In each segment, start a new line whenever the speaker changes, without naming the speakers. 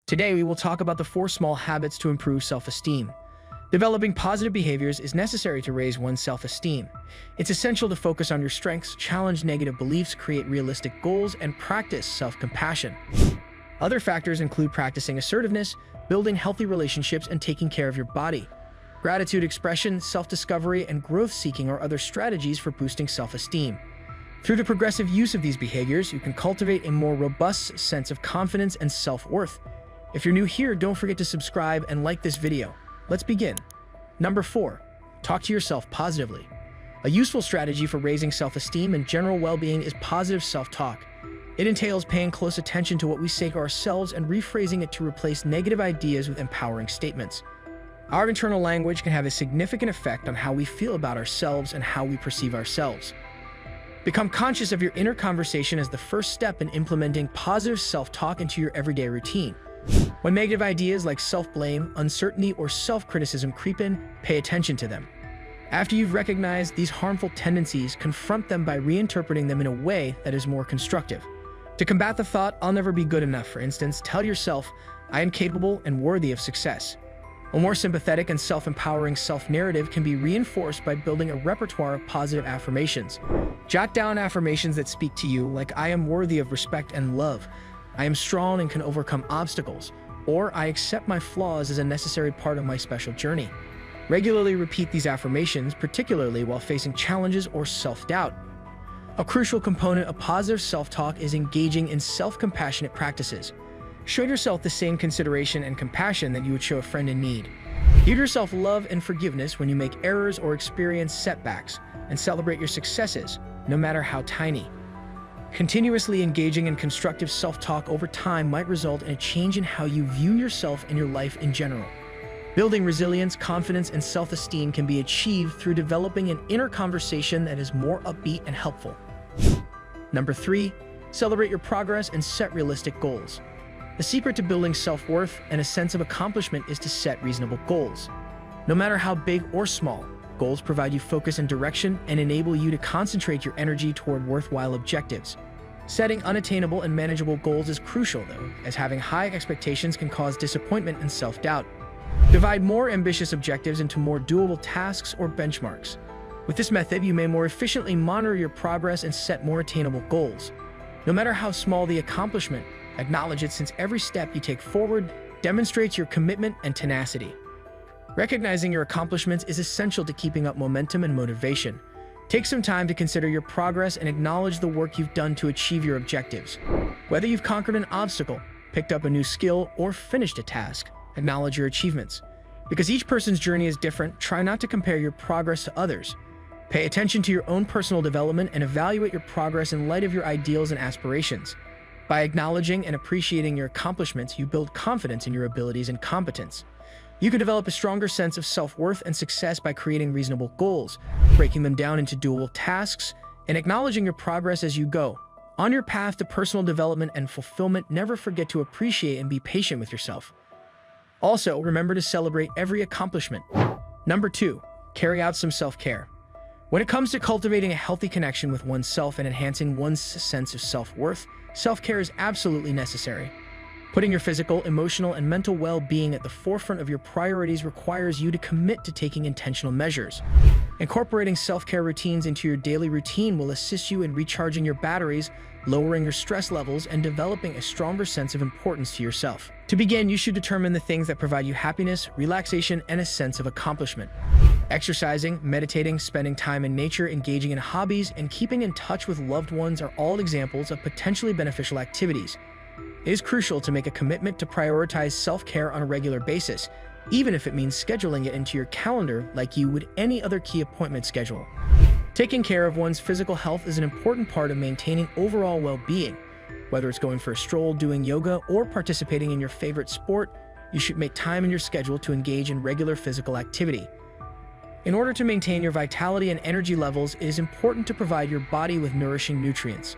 Today, we will talk about the 4 small habits to improve self-esteem. Developing positive behaviors is necessary to raise one's self-esteem. It's essential to focus on your strengths, challenge negative beliefs, create realistic goals, and practice self-compassion. Other factors include practicing assertiveness, building healthy relationships, and taking care of your body. Gratitude expression, self-discovery, and growth-seeking are other strategies for boosting self-esteem. Through the progressive use of these behaviors, you can cultivate a more robust sense of confidence and self-worth. If you're new here, don't forget to subscribe and like this video. Let's begin. Number 4. Talk to yourself positively. A useful strategy for raising self-esteem and general well-being is positive self-talk. It entails paying close attention to what we say to ourselves and rephrasing it to replace negative ideas with empowering statements. Our internal language can have a significant effect on how we feel about ourselves and how we perceive ourselves. Become conscious of your inner conversation as the first step in implementing positive self-talk into your everyday routine. When negative ideas like self-blame, uncertainty, or self-criticism creep in, pay attention to them. After you've recognized these harmful tendencies, confront them by reinterpreting them in a way that is more constructive. To combat the thought, "I'll never be good enough," for instance, tell yourself, "I am capable and worthy of success." A more sympathetic and self-empowering self-narrative can be reinforced by building a repertoire of positive affirmations. Jot down affirmations that speak to you, like "I am worthy of respect and love," "I am strong and can overcome obstacles," or "I accept my flaws as a necessary part of my special journey." Regularly repeat these affirmations, particularly while facing challenges or self-doubt. A crucial component of positive self-talk is engaging in self-compassionate practices. Show yourself the same consideration and compassion that you would show a friend in need. Give yourself love and forgiveness when you make errors or experience setbacks, and celebrate your successes, no matter how tiny. Continuously engaging in constructive self-talk over time might result in a change in how you view yourself and your life in general. Building resilience, confidence, and self-esteem can be achieved through developing an inner conversation that is more upbeat and helpful. Number 3. Celebrate your progress and set realistic goals. The secret to building self-worth and a sense of accomplishment is to set reasonable goals. No matter how big or small, goals provide you focus and direction and enable you to concentrate your energy toward worthwhile objectives. Setting unattainable and manageable goals is crucial, though, as having high expectations can cause disappointment and self-doubt. Divide more ambitious objectives into more doable tasks or benchmarks. With this method, you may more efficiently monitor your progress and set more attainable goals. No matter how small the accomplishment, acknowledge it, since every step you take forward demonstrates your commitment and tenacity. Recognizing your accomplishments is essential to keeping up momentum and motivation. Take some time to consider your progress and acknowledge the work you've done to achieve your objectives. Whether you've conquered an obstacle, picked up a new skill, or finished a task, acknowledge your achievements. Because each person's journey is different, try not to compare your progress to others. Pay attention to your own personal development and evaluate your progress in light of your ideals and aspirations. By acknowledging and appreciating your accomplishments, you build confidence in your abilities and competence. You can develop a stronger sense of self-worth and success by creating reasonable goals, breaking them down into doable tasks, and acknowledging your progress as you go. On your path to personal development and fulfillment, never forget to appreciate and be patient with yourself. Also, remember to celebrate every accomplishment. Number 2. Carry out some self-care. When it comes to cultivating a healthy connection with oneself and enhancing one's sense of self-worth, self-care is absolutely necessary. Putting your physical, emotional, and mental well-being at the forefront of your priorities requires you to commit to taking intentional measures. Incorporating self-care routines into your daily routine will assist you in recharging your batteries, lowering your stress levels, and developing a stronger sense of importance to yourself. To begin, you should determine the things that provide you happiness, relaxation, and a sense of accomplishment. Exercising, meditating, spending time in nature, engaging in hobbies, and keeping in touch with loved ones are all examples of potentially beneficial activities. It is crucial to make a commitment to prioritize self-care on a regular basis, even if it means scheduling it into your calendar like you would any other key appointment schedule. Taking care of one's physical health is an important part of maintaining overall well-being. Whether it's going for a stroll, doing yoga, or participating in your favorite sport, you should make time in your schedule to engage in regular physical activity. In order to maintain your vitality and energy levels, it is important to provide your body with nourishing nutrients.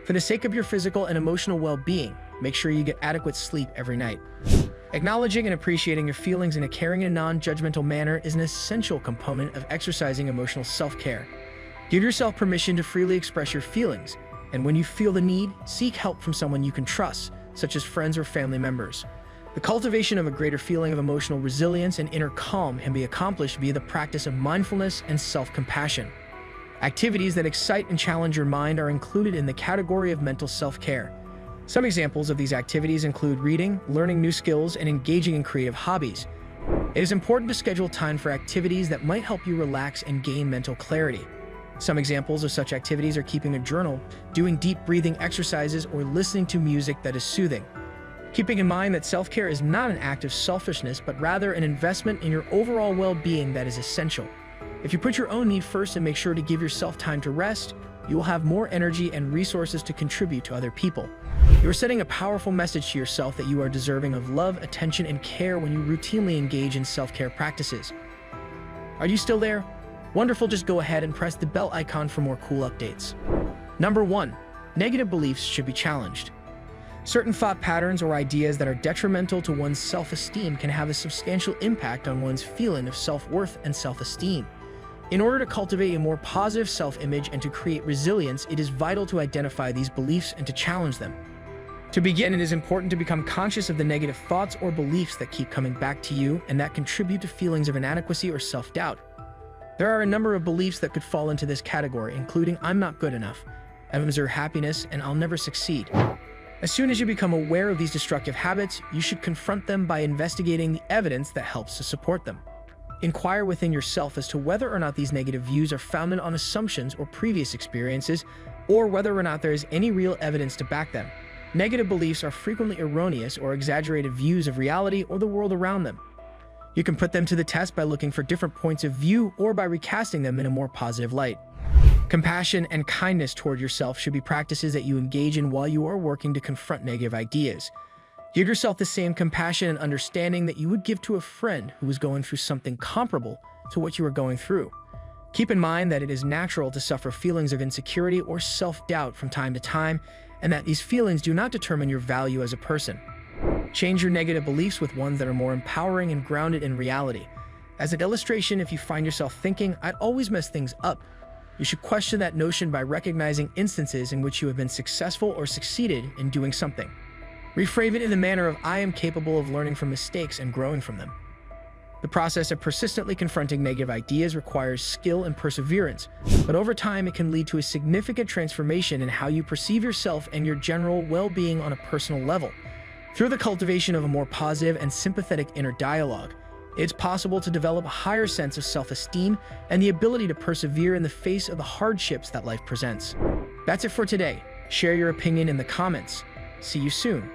For the sake of your physical and emotional well-being, make sure you get adequate sleep every night. Acknowledging and appreciating your feelings in a caring and non-judgmental manner is an essential component of exercising emotional self-care. Give yourself permission to freely express your feelings, and when you feel the need, seek help from someone you can trust, such as friends or family members. The cultivation of a greater feeling of emotional resilience and inner calm can be accomplished via the practice of mindfulness and self-compassion. Activities that excite and challenge your mind are included in the category of mental self-care. Some examples of these activities include reading, learning new skills, and engaging in creative hobbies. It is important to schedule time for activities that might help you relax and gain mental clarity. Some examples of such activities are keeping a journal, doing deep breathing exercises, or listening to music that is soothing. Keeping in mind that self-care is not an act of selfishness, but rather an investment in your overall well-being that is essential. If you put your own need first and make sure to give yourself time to rest, you will have more energy and resources to contribute to other people. You are sending a powerful message to yourself that you are deserving of love, attention, and care when you routinely engage in self-care practices. Are you still there? Wonderful, just go ahead and press the bell icon for more cool updates. Number 1. Negative beliefs should be challenged. Certain thought patterns or ideas that are detrimental to one's self-esteem can have a substantial impact on one's feeling of self-worth and self-esteem. In order to cultivate a more positive self-image and to create resilience, it is vital to identify these beliefs and to challenge them. To begin, it is important to become conscious of the negative thoughts or beliefs that keep coming back to you and that contribute to feelings of inadequacy or self-doubt. There are a number of beliefs that could fall into this category, including "I'm not good enough," "I don't deserve happiness," and "I'll never succeed." As soon as you become aware of these destructive habits, you should confront them by investigating the evidence that helps to support them. Inquire within yourself as to whether or not these negative views are founded on assumptions or previous experiences, or whether or not there is any real evidence to back them. Negative beliefs are frequently erroneous or exaggerated views of reality or the world around them. You can put them to the test by looking for different points of view or by recasting them in a more positive light. Compassion and kindness toward yourself should be practices that you engage in while you are working to confront negative ideas. Give yourself the same compassion and understanding that you would give to a friend who is going through something comparable to what you are going through. Keep in mind that it is natural to suffer feelings of insecurity or self-doubt from time to time, and that these feelings do not determine your value as a person. Change your negative beliefs with ones that are more empowering and grounded in reality. As an illustration, if you find yourself thinking, "I'd always mess things up," you should question that notion by recognizing instances in which you have been successful or succeeded in doing something. Reframe it in the manner of "I am capable of learning from mistakes and growing from them." The process of persistently confronting negative ideas requires skill and perseverance, but over time it can lead to a significant transformation in how you perceive yourself and your general well-being on a personal level. Through the cultivation of a more positive and sympathetic inner dialogue, it's possible to develop a higher sense of self-esteem and the ability to persevere in the face of the hardships that life presents. That's it for today. Share your opinion in the comments. See you soon.